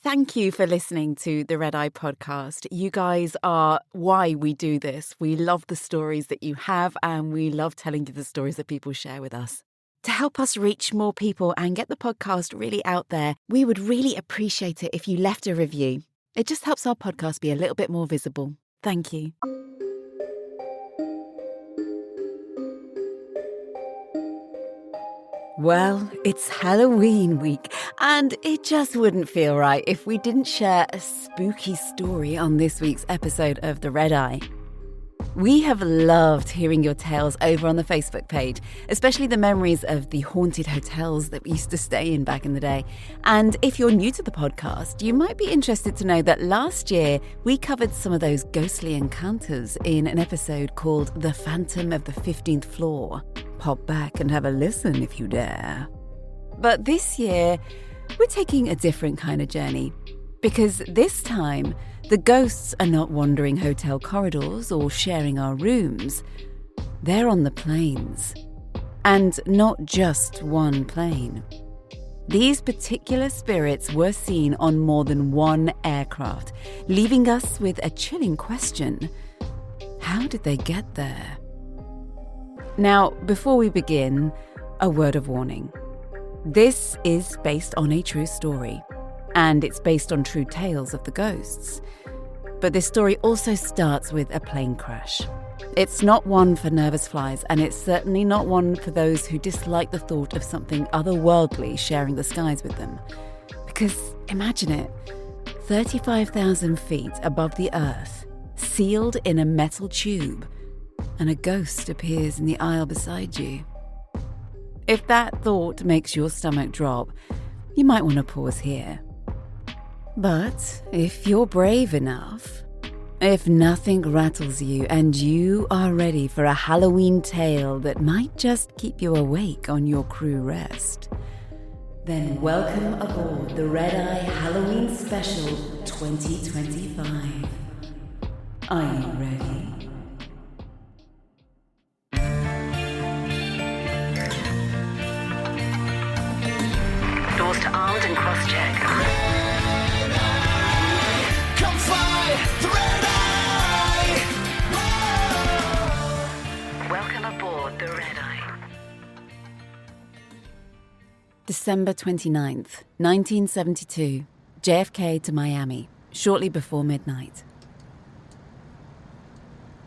Thank you for listening to the Red Eye podcast. You guys are why we do this. We love the stories that you have, and we love telling you the stories that people share with us. To help us reach more people and get the podcast really out there, we would really appreciate it if you left a review. It just helps our podcast be a little bit more visible. Thank you. Well, it's Halloween week, and it just wouldn't feel right if we didn't share a spooky story on this week's episode of The Red Eye. We have loved hearing your tales over on the Facebook page, especially the memories of the haunted hotels that we used to stay in back in the day. And if you're new to the podcast, you might be interested to know that last year we covered some of those ghostly encounters in an episode called The Phantom of the 15th Floor. Pop back and have a listen if you dare. But this year, we're taking a different kind of journey, because this time, the ghosts are not wandering hotel corridors or sharing our rooms. They're on the planes. And not just one plane. These particular spirits were seen on more than one aircraft, leaving us with a chilling question. How did they get there? Now, before we begin, a word of warning. This is based on a true story, and it's based on true tales of the ghosts. But this story also starts with a plane crash. It's not one for nervous flies, and it's certainly not one for those who dislike the thought of something otherworldly sharing the skies with them. Because imagine it, 35,000 feet above the earth, sealed in a metal tube, and a ghost appears in the aisle beside you. If that thought makes your stomach drop, you might want to pause here. But if you're brave enough, if nothing rattles you and you are ready for a Halloween tale that might just keep you awake on your crew rest, then welcome aboard the Red Eye Halloween Special 2025. Are you ready? Doors to armed and cross-check. Come fly the Red Eye! Welcome aboard the Red Eye. December 29th, 1972. JFK to Miami, shortly before midnight.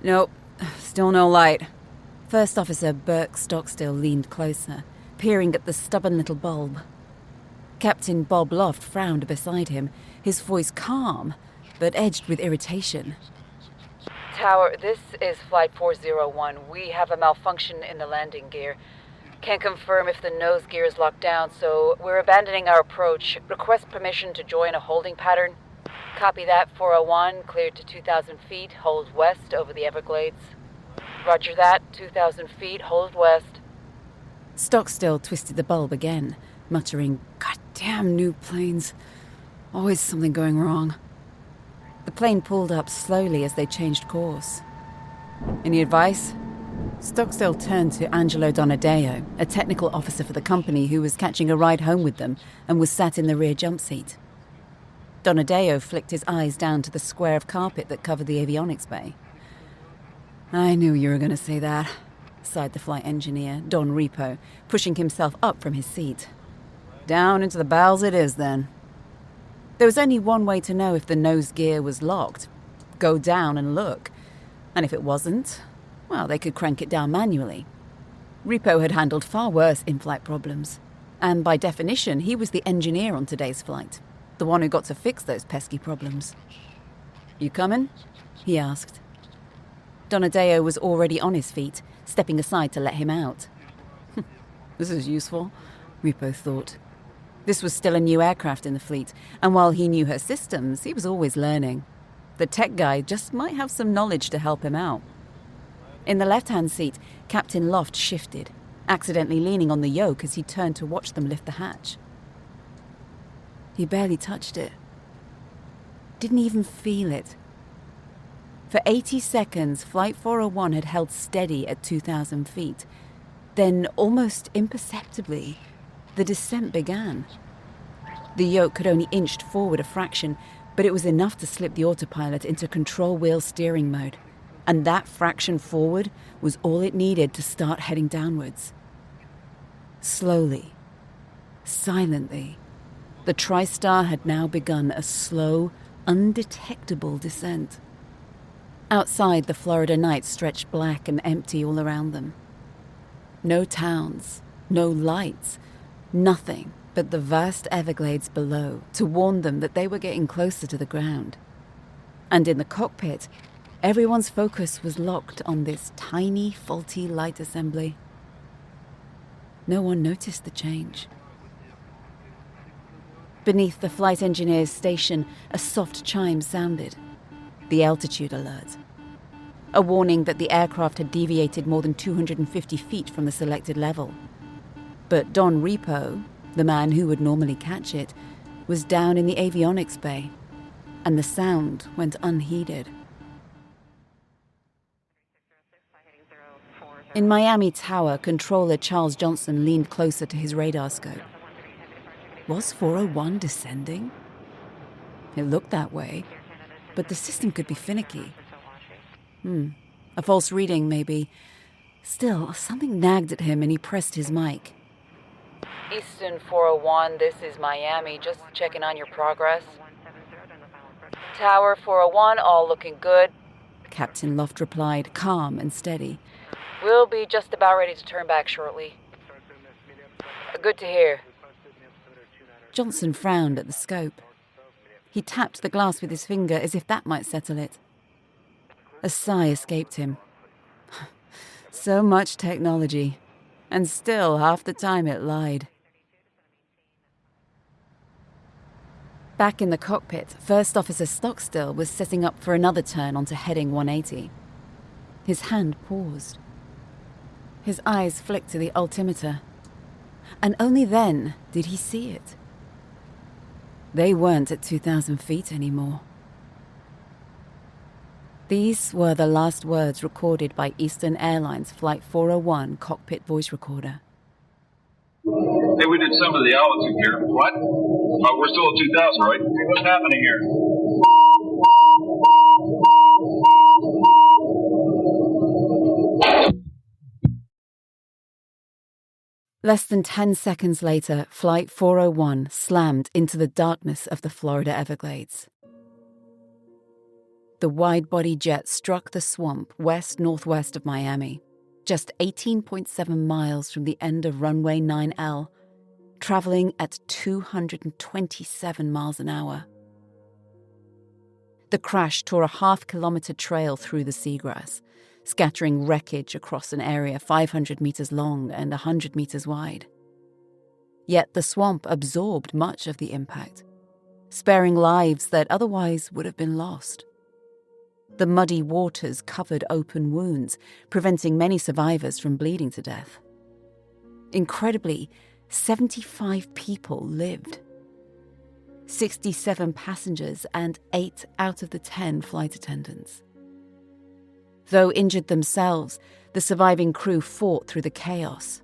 Nope, still no light. First Officer Burke Stockstill leaned closer, peering at the stubborn little bulb. Captain Bob Loft frowned beside him, his voice calm, but edged with irritation. Tower, this is Flight 401. We have a malfunction in the landing gear. Can't confirm if the nose gear is locked down, so we're abandoning our approach. Request permission to join a holding pattern. Copy that, 401, cleared to 2,000 feet, hold west over the Everglades. Roger that, 2,000 feet, hold west. Stockstill twisted the bulb again, muttering, "Goddamn new planes. Always something going wrong." The plane pulled up slowly as they changed course. "Any advice?" Stockstill turned to Angelo Donadeo, a technical officer for the company who was catching a ride home with them and was sat in the rear jump seat. Donadeo flicked his eyes down to the square of carpet that covered the avionics bay. "I knew you were going to say that," sighed the flight engineer, Don Repo, pushing himself up from his seat. "Down into the bowels it is, then." There was only one way to know if the nose gear was locked. Go down and look. And if it wasn't, well, they could crank it down manually. Repo had handled far worse in-flight problems. And by definition, he was the engineer on today's flight, the one who got to fix those pesky problems. "You coming?" he asked. Donadeo was already on his feet, stepping aside to let him out. This is useful, Repo thought. This was still a new aircraft in the fleet, and while he knew her systems, he was always learning. The tech guy just might have some knowledge to help him out. In the left-hand seat, Captain Loft shifted, accidentally leaning on the yoke as he turned to watch them lift the hatch. He barely touched it. Didn't even feel it. For 80 seconds, Flight 401 had held steady at 2,000 feet. Then, almost imperceptibly, the descent began. The yoke could only inch forward a fraction, but it was enough to slip the autopilot into control wheel steering mode. And that fraction forward was all it needed to start heading downwards. Slowly, silently, the TriStar had now begun a slow, undetectable descent. Outside, the Florida night stretched black and empty all around them. No towns, no lights, nothing but the vast Everglades below to warn them that they were getting closer to the ground. And in the cockpit, everyone's focus was locked on this tiny, faulty light assembly. No one noticed the change. Beneath the flight engineer's station, a soft chime sounded. The altitude alert. A warning that the aircraft had deviated more than 250 feet from the selected level. But Don Repo, the man who would normally catch it, was down in the avionics bay, and the sound went unheeded. In Miami Tower, controller Charles Johnson leaned closer to his radar scope. Was 401 descending? It looked that way, but the system could be finicky. A false reading, maybe. Still, something nagged at him and he pressed his mic. Eastern 401, this is Miami. Just checking on your progress. Tower 401, all looking good. Captain Loft replied, calm and steady. We'll be just about ready to turn back shortly. Good to hear. Johnson frowned at the scope. He tapped the glass with his finger as if that might settle it. A sigh escaped him. So much technology, and still half the time it lied. Back in the cockpit, First Officer Stockstill was setting up for another turn onto heading 180. His hand paused. His eyes flicked to the altimeter, and only then did he see it. They weren't at 2,000 feet anymore. These were the last words recorded by Eastern Airlines Flight 401 cockpit voice recorder. Hey, we did some of the altitude here. What? We're still at 2,000, right? Hey, what's happening here? Less than 10 seconds later, Flight 401 slammed into the darkness of the Florida Everglades. The wide-body jet struck the swamp west-northwest of Miami, just 18.7 miles from the end of runway 9L, traveling at 227 miles an hour. The crash tore a half-kilometer trail through the seagrass, scattering wreckage across an area 500 meters long and 100 meters wide. Yet the swamp absorbed much of the impact, sparing lives that otherwise would have been lost. The muddy waters covered open wounds, preventing many survivors from bleeding to death. Incredibly, 75 people lived. 67 passengers and 8 out of the 10 flight attendants. Though injured themselves, the surviving crew fought through the chaos.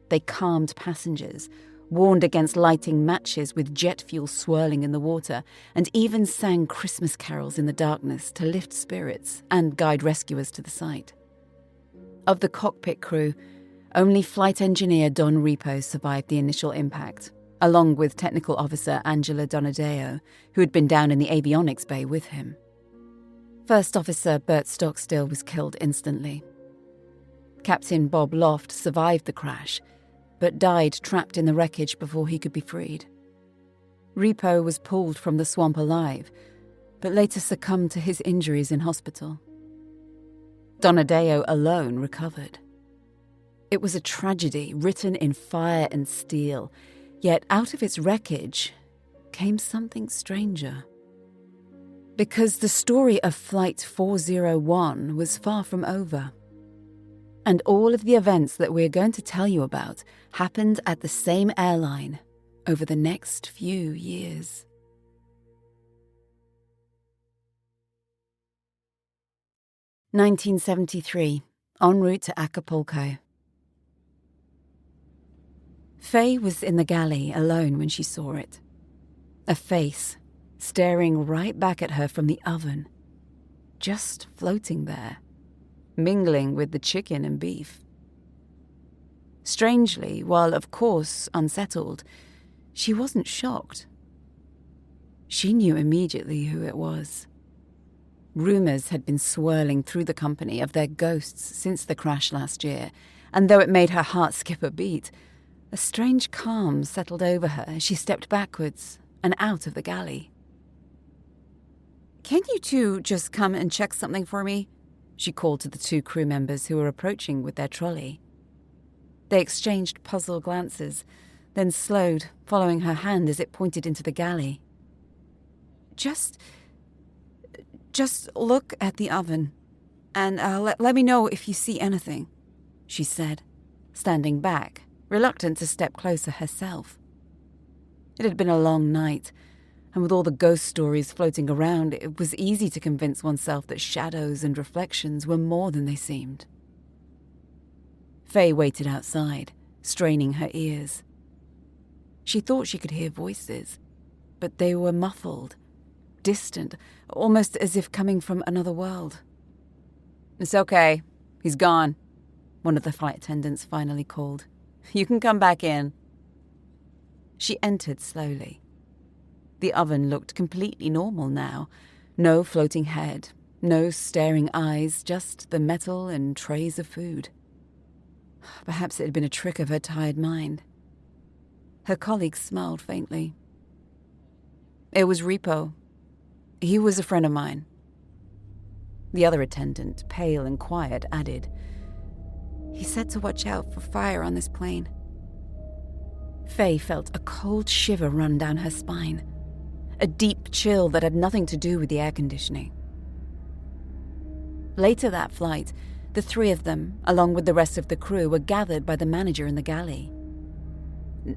They calmed passengers, warned against lighting matches with jet fuel swirling in the water, and even sang Christmas carols in the darkness to lift spirits and guide rescuers to the site. Of the cockpit crew, only flight engineer Don Repo survived the initial impact, along with technical officer Angela Donadeo, who had been down in the avionics bay with him. First Officer Bert Stockstill was killed instantly. Captain Bob Loft survived the crash, but died trapped in the wreckage before he could be freed. Repo was pulled from the swamp alive, but later succumbed to his injuries in hospital. Donadeo alone recovered. It was a tragedy written in fire and steel, yet out of its wreckage came something stranger. Because the story of Flight 401 was far from over. And all of the events that we're going to tell you about happened at the same airline over the next few years. (1973), en route to Acapulco. Faye was in the galley alone when she saw it, A face staring right back at her from the oven, just floating there, mingling with the chicken and beef. Strangely, while of course unsettled, she wasn't shocked. She knew immediately who it was. Rumors had been swirling through the company of their ghosts since the crash last year, and though it made her heart skip a beat, a strange calm settled over her as she stepped backwards and out of the galley. "Can you two just come and check something for me?" she called to the two crew members who were approaching with their trolley. They exchanged puzzled glances, then slowed, following her hand as it pointed into the galley. Just look at the oven, and let me know if you see anything," she said, standing back, reluctant to step closer herself. It had been a long night, and with all the ghost stories floating around, it was easy to convince oneself that shadows and reflections were more than they seemed. Faye waited outside, straining her ears. She thought she could hear voices, but they were muffled, distant, almost as if coming from another world. "It's okay. He's gone," one of the flight attendants finally called. "You can come back in." She entered slowly. The oven looked completely normal now. No floating head, no staring eyes, just the metal and trays of food. Perhaps it had been a trick of her tired mind. Her colleague smiled faintly. "It was Repo. He was a friend of mine." The other attendant, pale and quiet, added, "He said to watch out for fire on this plane." Faye felt a cold shiver run down her spine, a deep chill that had nothing to do with the air conditioning. Later that flight, the three of them, along with the rest of the crew, were gathered by the manager in the galley.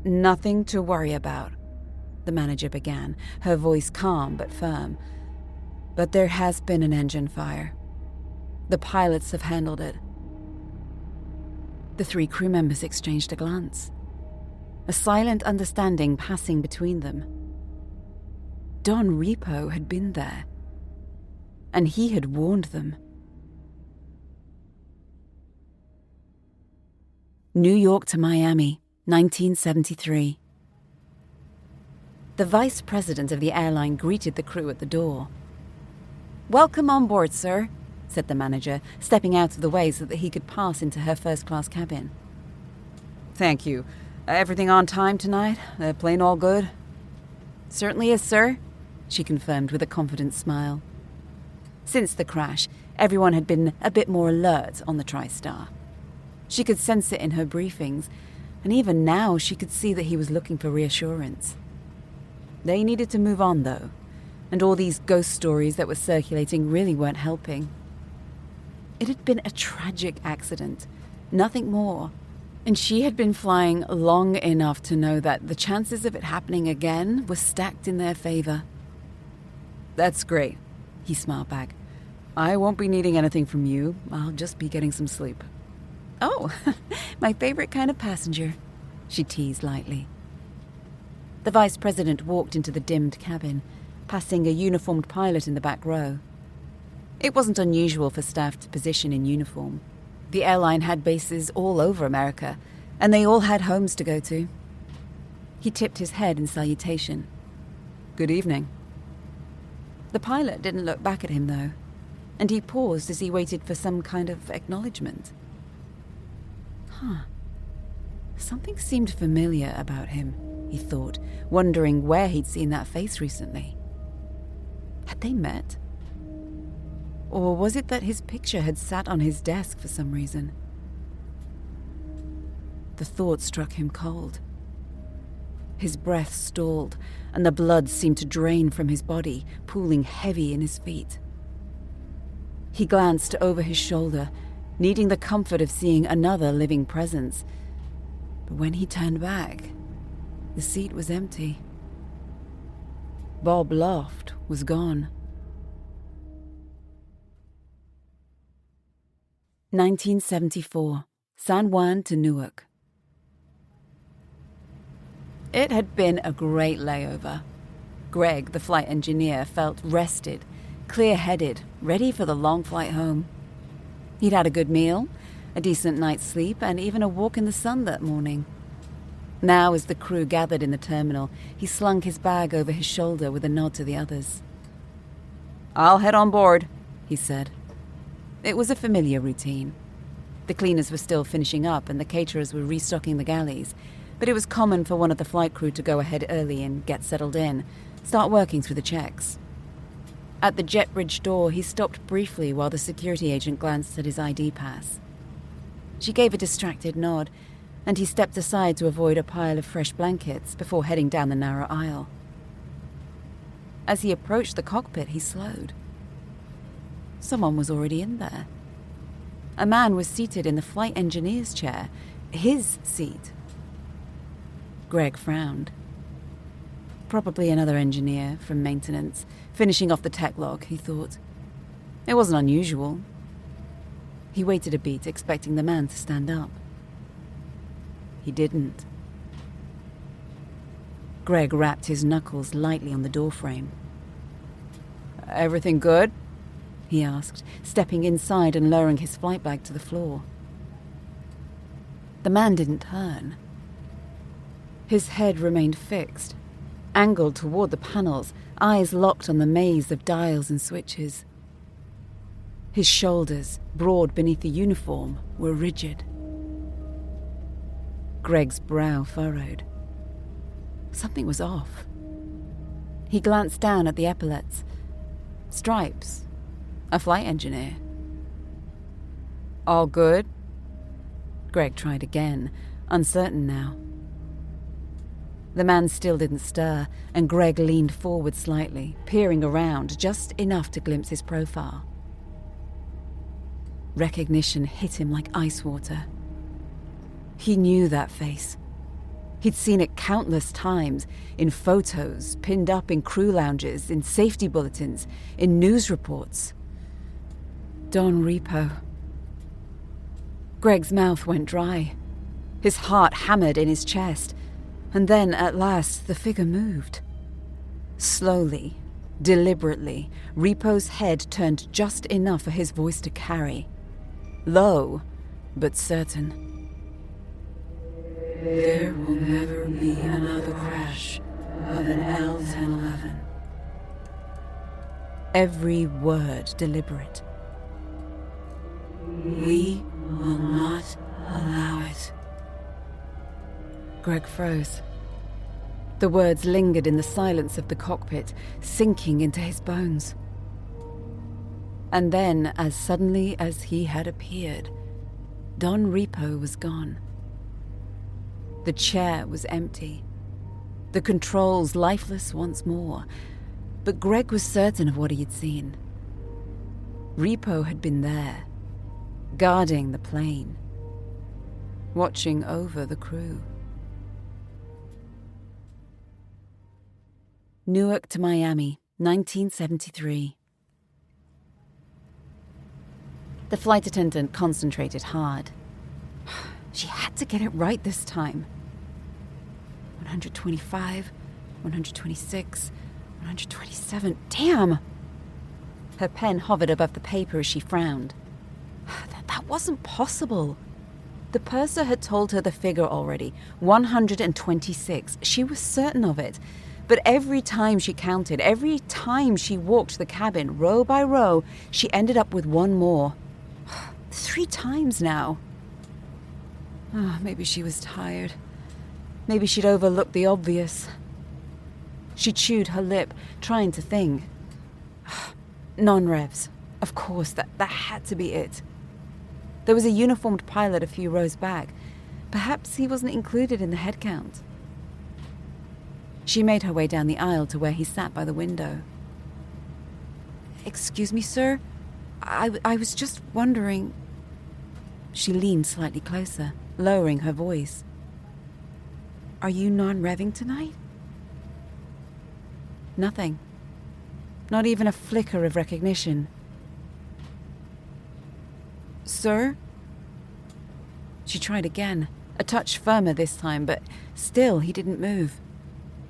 "Nothing to worry about," the manager began, her voice calm but firm. "But there has been an engine fire. The pilots have handled it." The three crew members exchanged a glance, a silent understanding passing between them. Don Repo had been there, and he had warned them. New York to Miami, 1973. The vice president of the airline greeted the crew at the door. "Welcome on board, sir," said the manager, stepping out of the way so that he could pass into her first-class cabin. "Thank you. Everything on time tonight? The plane all good?" "Certainly is, sir," she confirmed with a confident smile. Since the crash, everyone had been a bit more alert on the TriStar. She could sense it in her briefings, and even now she could see that he was looking for reassurance. They needed to move on, though, and all these ghost stories that were circulating really weren't helping. It had been a tragic accident, nothing more, and she had been flying long enough to know that the chances of it happening again were stacked in their favor. "That's great," he smiled back. "I won't be needing anything from you. I'll just be getting some sleep." "Oh, my favorite kind of passenger," she teased lightly. The vice president walked into the dimmed cabin, passing a uniformed pilot in the back row. It wasn't unusual for staff to position in uniform. The airline had bases all over America, and they all had homes to go to. He tipped his head in salutation. "Good evening." The pilot didn't look back at him, though, and he paused as he waited for some kind of acknowledgement. Something seemed familiar about him, he thought, wondering where he'd seen that face recently. Had they met? Or was it that his picture had sat on his desk for some reason? The thought struck him cold. His breath stalled, and the blood seemed to drain from his body, pooling heavy in his feet. He glanced over his shoulder, needing the comfort of seeing another living presence. But when he turned back, the seat was empty. Bob Loft was gone. 1974, San Juan to Newark. It had been a great layover. Greg, the flight engineer, felt rested, clear-headed, ready for the long flight home. He'd had a good meal, a decent night's sleep, and even a walk in the sun that morning. Now, as the crew gathered in the terminal, he slung his bag over his shoulder with a nod to the others. "I'll head on board," he said. It was a familiar routine. The cleaners were still finishing up and the caterers were restocking the galleys, but it was common for one of the flight crew to go ahead early and get settled in, start working through the checks. At the jet bridge door, he stopped briefly while the security agent glanced at his ID pass. She gave a distracted nod, and he stepped aside to avoid a pile of fresh blankets before heading down the narrow aisle. As he approached the cockpit, he slowed. Someone was already in there. A man was seated in the flight engineer's chair, his seat. Greg frowned. Probably another engineer from maintenance, finishing off the tech log, he thought. It wasn't unusual. He waited a beat, expecting the man to stand up. He didn't. Greg rapped his knuckles lightly on the doorframe. "Everything good?" he asked, stepping inside and lowering his flight bag to the floor. The man didn't turn. His head remained fixed, angled toward the panels, eyes locked on the maze of dials and switches. His shoulders, broad beneath the uniform, were rigid. Greg's brow furrowed. Something was off. He glanced down at the epaulets. Stripes. A flight engineer. "All good?" Greg tried again, uncertain now. The man still didn't stir, and Greg leaned forward slightly, peering around just enough to glimpse his profile. Recognition hit him like ice water. He knew that face. He'd seen it countless times, in photos, pinned up in crew lounges, in safety bulletins, in news reports. Don Repo. Greg's mouth went dry. His heart hammered in his chest. And then, at last, the figure moved. Slowly, deliberately, Repo's head turned just enough for his voice to carry. Low, but certain. "There will never be another crash of an L-1011." Every word deliberate. "We will not allow it." Greg froze. The words lingered in the silence of the cockpit, sinking into his bones. And then, as suddenly as he had appeared, Don Repo was gone. The chair was empty. The controls lifeless once more. But Greg was certain of what he had seen. Repo had been there, guarding the plane, watching over the crew. Newark to Miami, 1973. The flight attendant concentrated hard. She had to get it right this time. 125, 126, 127. Damn! Her pen hovered above the paper as she frowned. That wasn't possible. The purser had told her the figure already, 126. She was certain of it. But every time she counted, every time she walked the cabin, row by row, she ended up with one more. 3 times now. Maybe she was tired. Maybe she'd overlooked the obvious. She chewed her lip, trying to think. Non-revs. Of course, that had to be it. There was a uniformed pilot a few rows back. Perhaps he wasn't included in the head count. She made her way down the aisle to where he sat by the window. "Excuse me, sir? I was just wondering..." She leaned slightly closer, lowering her voice. "Are you non-revving tonight?" Nothing. Not even a flicker of recognition. "Sir?" She tried again, a touch firmer this time, but still he didn't move.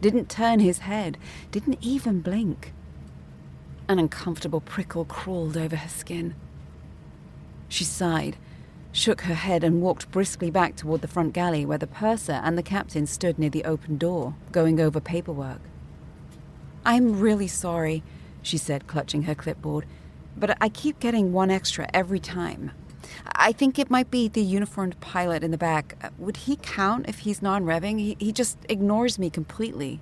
didn't turn his head, didn't even blink. An uncomfortable prickle crawled over her skin. She sighed, shook her head and walked briskly back toward the front galley where the purser and the captain stood near the open door, going over paperwork. "I'm really sorry," she said, clutching her clipboard, "but I keep getting one extra every time. I think it might be the uniformed pilot in the back. Would he count if he's non-revving? He just ignores me completely."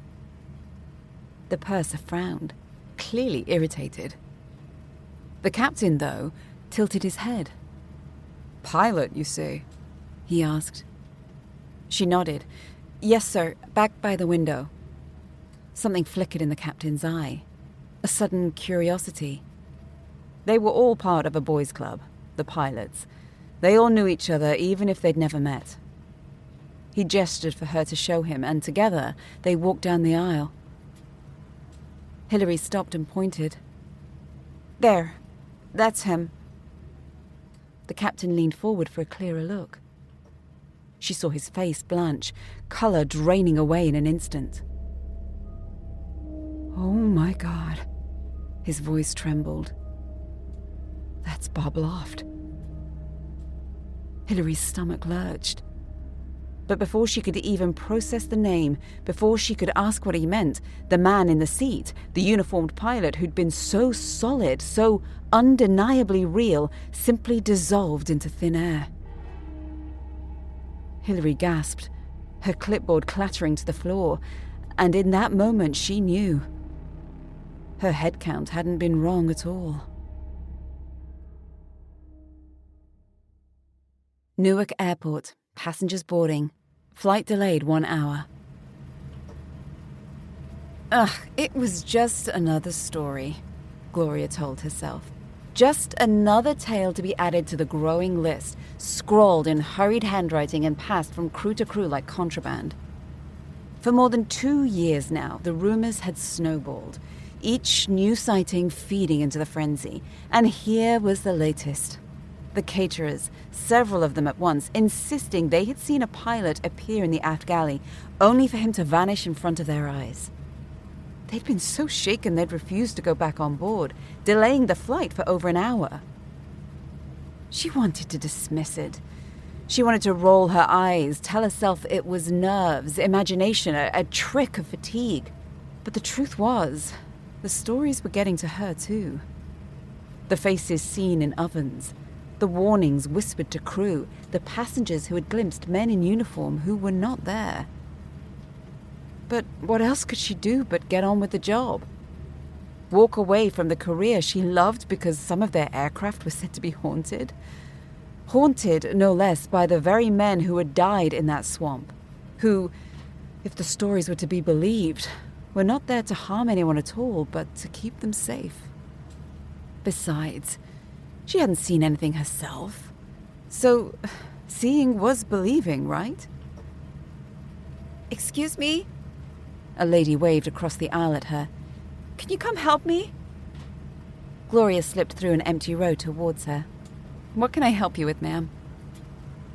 The purser frowned, clearly irritated. The captain, though, tilted his head. "Pilot, you say?" he asked. She nodded. "Yes, sir, back by the window." Something flickered in the captain's eye. A sudden curiosity. They were all part of a boys' club, the pilots. They all knew each other, even if they'd never met. He gestured for her to show him, and together they walked down the aisle. Hillary stopped and pointed. "There, that's him." The captain leaned forward for a clearer look. She saw his face blanch, color draining away in an instant. "Oh my God," his voice trembled. "That's Bob Loft." Hillary's stomach lurched. But before she could even process the name, before she could ask what he meant, the man in the seat, the uniformed pilot who'd been so solid, so undeniably real, simply dissolved into thin air. Hillary gasped, her clipboard clattering to the floor, and in that moment she knew. Her head count hadn't been wrong at all. Newark Airport, passengers boarding. Flight delayed 1 hour. It was just another story, Gloria told herself. Just another tale to be added to the growing list, scrawled in hurried handwriting and passed from crew to crew like contraband. For more than 2 years now, the rumors had snowballed, each new sighting feeding into the frenzy. And here was the latest. The caterers, several of them at once, insisting they had seen a pilot appear in the aft galley, only for him to vanish in front of their eyes. They'd been so shaken they'd refused to go back on board, delaying the flight for over an hour. She wanted to dismiss it. She wanted to roll her eyes, tell herself it was nerves, imagination, a trick of fatigue. But the truth was, the stories were getting to her too. The faces seen in ovens, the warnings whispered to crew, the passengers who had glimpsed men in uniform who were not there. But what else could she do but get on with the job? Walk away from the career she loved because some of their aircraft were said to be haunted? Haunted, no less, by the very men who had died in that swamp, who, if the stories were to be believed, were not there to harm anyone at all, but to keep them safe. Besides, she hadn't seen anything herself. So, seeing was believing, right? "Excuse me?" A lady waved across the aisle at her. "Can you come help me?" Gloria slipped through an empty row towards her. "What can I help you with, ma'am?"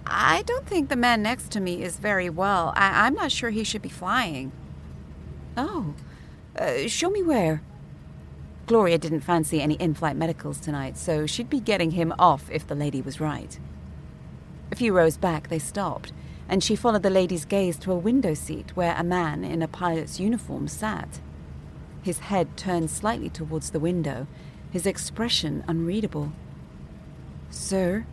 "I don't think the man next to me is very well. I'm not sure he should be flying." "Oh, show me where." Gloria didn't fancy any in-flight medicals tonight, so she'd be getting him off if the lady was right. A few rows back, they stopped, and she followed the lady's gaze to a window seat where a man in a pilot's uniform sat. His head turned slightly towards the window, his expression unreadable. "Sir?"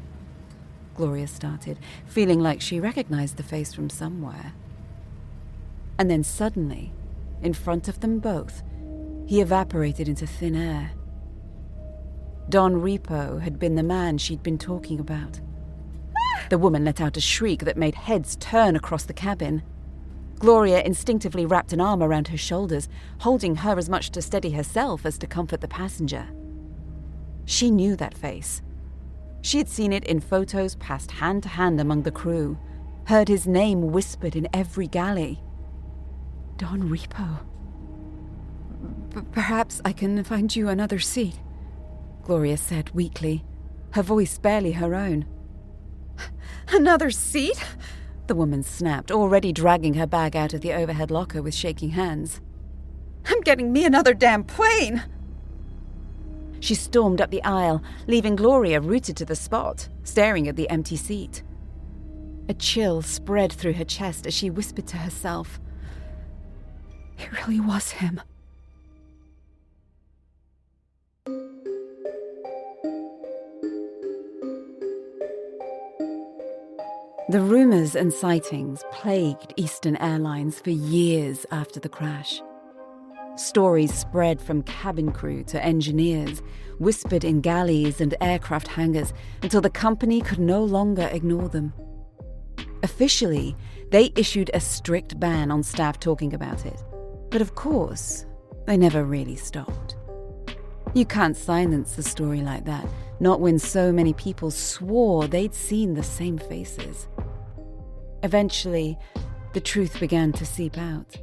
Gloria started, feeling like she recognized the face from somewhere. And then suddenly, in front of them both, he evaporated into thin air. Don Repo had been the man she'd been talking about. The woman let out a shriek that made heads turn across the cabin. Gloria instinctively wrapped an arm around her shoulders, holding her as much to steady herself as to comfort the passenger. She knew that face. She had seen it in photos passed hand to hand among the crew, heard his name whispered in every galley. Don Repo. "Perhaps I can find you another seat," Gloria said weakly, her voice barely her own. "Another seat? The woman snapped, already dragging her bag out of the overhead locker with shaking hands. "I'm getting me another damn plane!" She stormed up the aisle, leaving Gloria rooted to the spot, staring at the empty seat. A chill spread through her chest as she whispered to herself, "It really was him." The rumors and sightings plagued Eastern Airlines for years after the crash. Stories spread from cabin crew to engineers, whispered in galleys and aircraft hangars until the company could no longer ignore them. Officially, they issued a strict ban on staff talking about it. But of course, they never really stopped. You can't silence a story like that, not when so many people swore they'd seen the same faces. Eventually, the truth began to seep out.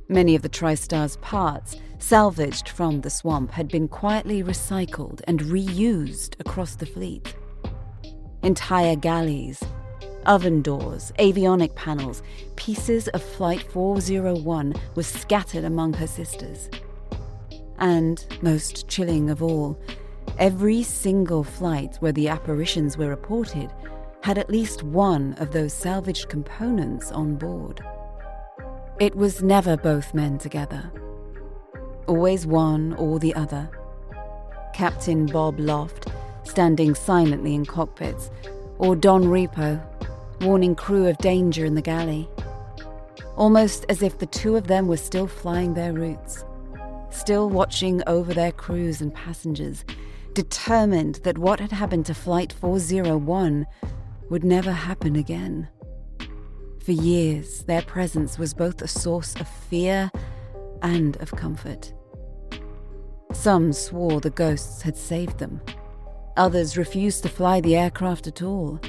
Many of the TriStar's parts, salvaged from the swamp, had been quietly recycled and reused across the fleet. Entire galleys, oven doors, avionic panels, pieces of Flight 401 were scattered among her sisters. And, most chilling of all, every single flight where the apparitions were reported had at least one of those salvaged components on board. It was never both men together. Always one or the other. Captain Bob Loft, standing silently in cockpits, or Don Repo, warning crew of danger in the galley. Almost as if the two of them were still flying their routes, still watching over their crews and passengers, determined that what had happened to Flight 401 would never happen again. For years, their presence was both a source of fear and of comfort. Some swore the ghosts had saved them. Others refused to fly the aircraft at all.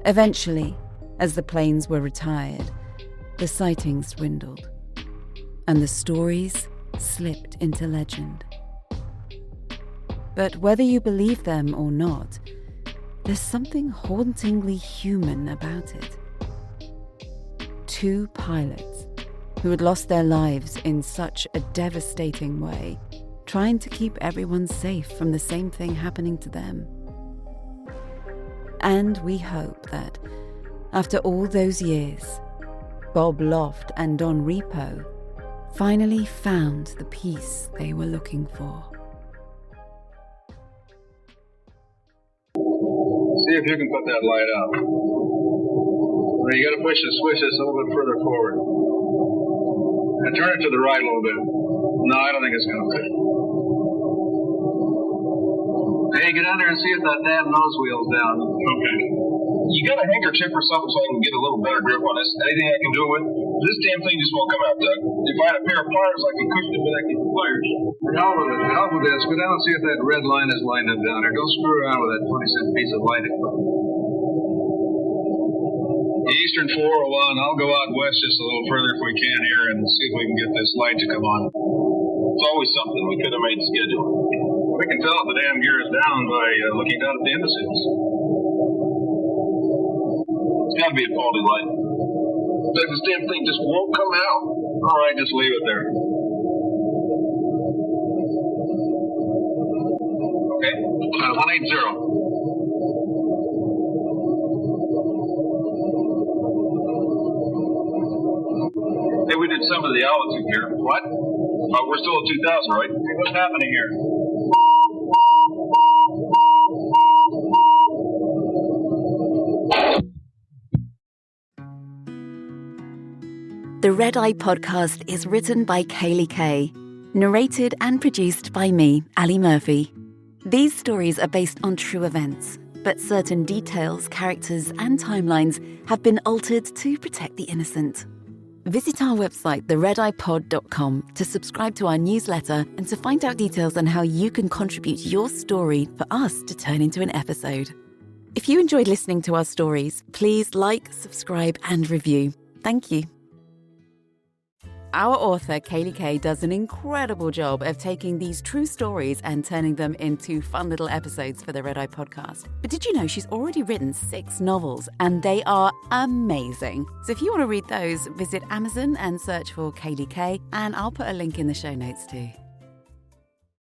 Eventually, as the planes were retired, the sightings dwindled, and the stories slipped into legend. But whether you believe them or not, there's something hauntingly human about it. Two pilots who had lost their lives in such a devastating way, trying to keep everyone safe from the same thing happening to them. And we hope that, after all those years, Bob Loft and Don Repo finally found the peace they were looking for. See if you can put that light out. Now you got to push the switch just a little bit further forward. And turn it to the right a little bit. No, I don't think it's going to fit. Hey, get under and see if that damn nose wheel's down. Okay. You got a handkerchief or something so I can get a little better grip on this? Anything I can do with? This damn thing just won't come out, Doug. If I had a pair of pliers, I could cushion it, but I can pliers. Hell with it. Hell with this. Go down and see if that red line is lined up down there. Don't screw around with that 20-cent piece of light equipment. Eastern 401, I'll go out west just a little further if we can here and see if we can get this light to come on. It's always something. We could have made the schedule. We can tell if the damn gear is down by looking down at the indices. It's got to be a faulty light. But this damn thing just won't come out. All right, just leave it there. Okay, 180. Hey, we did some of the altitude here. What? We're still at 2,000, right? Hey, what's happening here? The Red Eye podcast is written by Kaylee Kay, narrated and produced by me, Ali Murphy. These stories are based on true events, but certain details, characters, and timelines have been altered to protect the innocent. Visit our website, theredeyepod.com, to subscribe to our newsletter and to find out details on how you can contribute your story for us to turn into an episode. If you enjoyed listening to our stories, please like, subscribe, and review. Thank you. our author, Kaylee Kay, does an incredible job of taking these true stories and turning them into fun little episodes for the Red Eye podcast. But did you know she's already written 6 novels, and they are amazing? So if you want to read those, visit Amazon and search for Kaylee Kay, and I'll put a link in the show notes too.